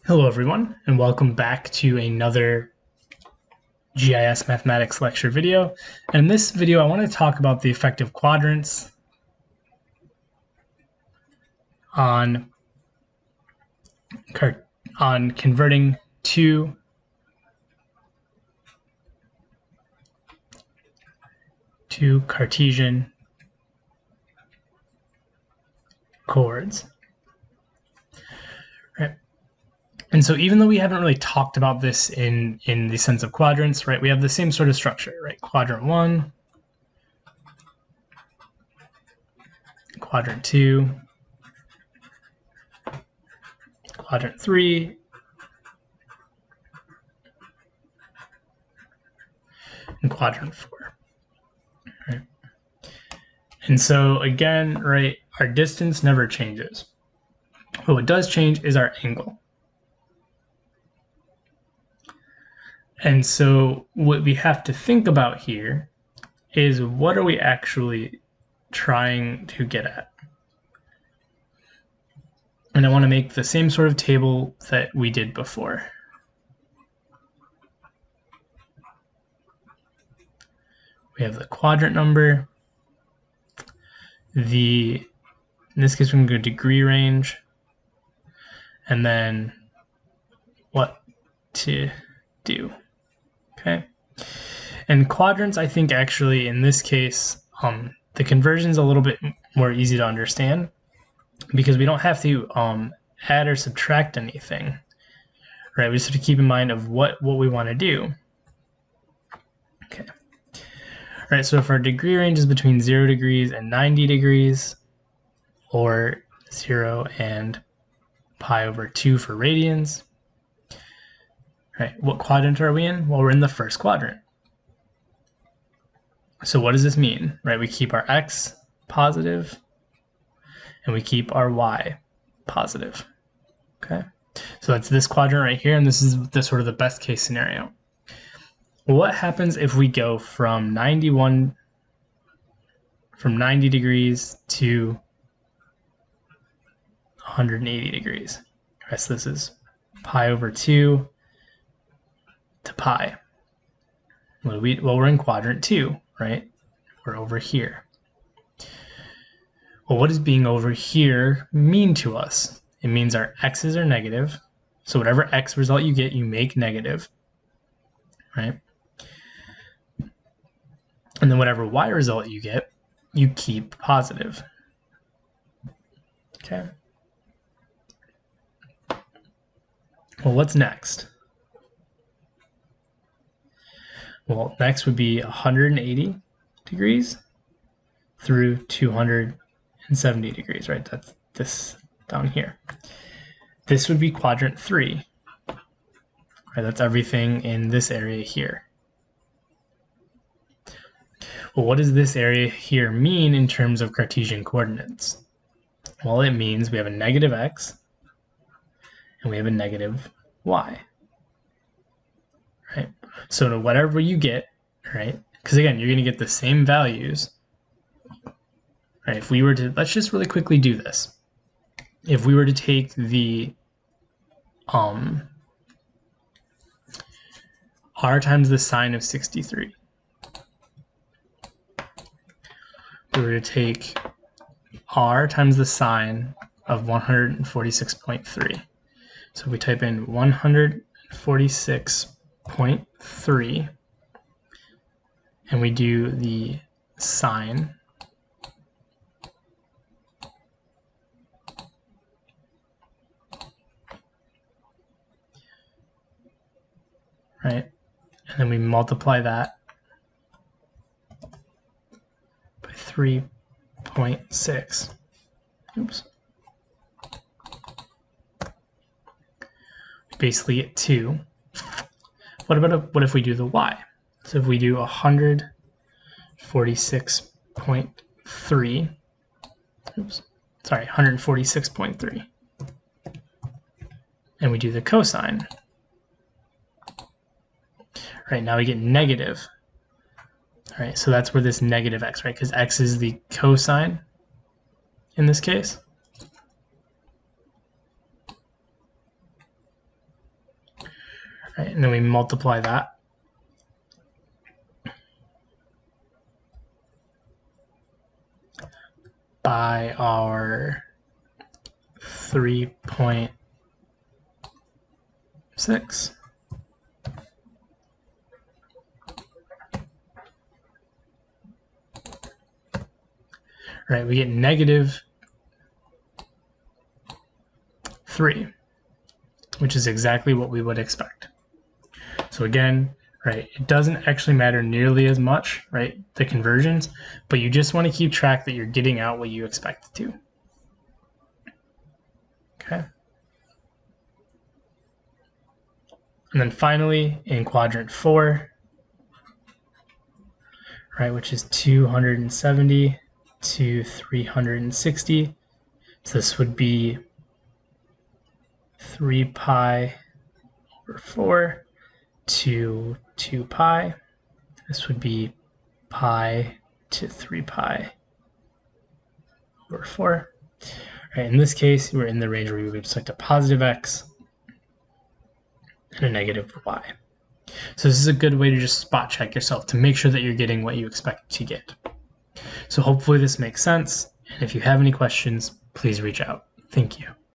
Hello everyone, and welcome back to another GIS mathematics lecture video. And in this video, I want to talk about the effect of quadrants on converting two Cartesian chords. Right. And so even though we haven't really talked about this in the sense of quadrants, right, we have the same sort of structure, right? Quadrant 1, quadrant 2, quadrant 3, and quadrant 4. Right? And so again, right, our distance never changes. But what does change is our angle. And so what we have to think about here is, what are we actually trying to get at? And I want to make the same sort of table that we did before. We have the quadrant number, in this case we're going to go degree range, and then what to do. Okay. And quadrants, I think actually in this case, the conversion is a little bit more easy to understand because we don't have to add or subtract anything, right? We just have to keep in mind of what we want to do. Okay. All right, so if our degree range is between 0 degrees and 90 degrees, or 0 and pi over 2 for radians, right, what quadrant are we in? Well, we're in the first quadrant. So what does this mean, right? We keep our x positive, and we keep our y positive, okay? So that's this quadrant right here, and this is the sort of the best case scenario. What happens if we go from 90 degrees to 180 degrees? Right, so this is pi over 2 to pi. Well, we're in quadrant 2, right? We're over here. Well, what does being over here mean to us? It means our x's are negative. So whatever x result you get, you make negative, right? And then whatever y result you get, you keep positive. Okay. Well, what's next? Well, next would be 180 degrees through 270 degrees, right? That's this down here. This would be quadrant 3. Right, that's everything in this area here. Well, what does this area here mean in terms of Cartesian coordinates? Well, it means we have a negative x and we have a negative y. Right? So to whatever you get, right? Because again, you're going to get the same values. Right? If we were to, let's just really quickly do this. If we were to take the r times the sine of 63, we were to take r times the sine of 146.3. So if we type in 146.3 and we do the sine, right? And then we multiply that by 3.6. Oops. We basically get 2. What if we do the y? So if we do 146.3, oops, sorry, 146.3, and we do the cosine, right, now we get negative. All right, so that's where this negative x, right, because x is the cosine in this case. right? And then we multiply that by our 3.6. Right, we get negative 3, which is exactly what we would expect. So again, right, it doesn't actually matter nearly as much, right, the conversions, but you just want to keep track that you're getting out what you expect to. Okay. And then finally, in quadrant 4, right, which is 270 to 360, so this would be 3 pi over 4 to 2 pi. This would be pi to 3 pi over 4. Right, in this case, we're in the range where we would select a positive x and a negative y. So this is a good way to just spot check yourself to make sure that you're getting what you expect to get. So hopefully this makes sense. And if you have any questions, please reach out. Thank you.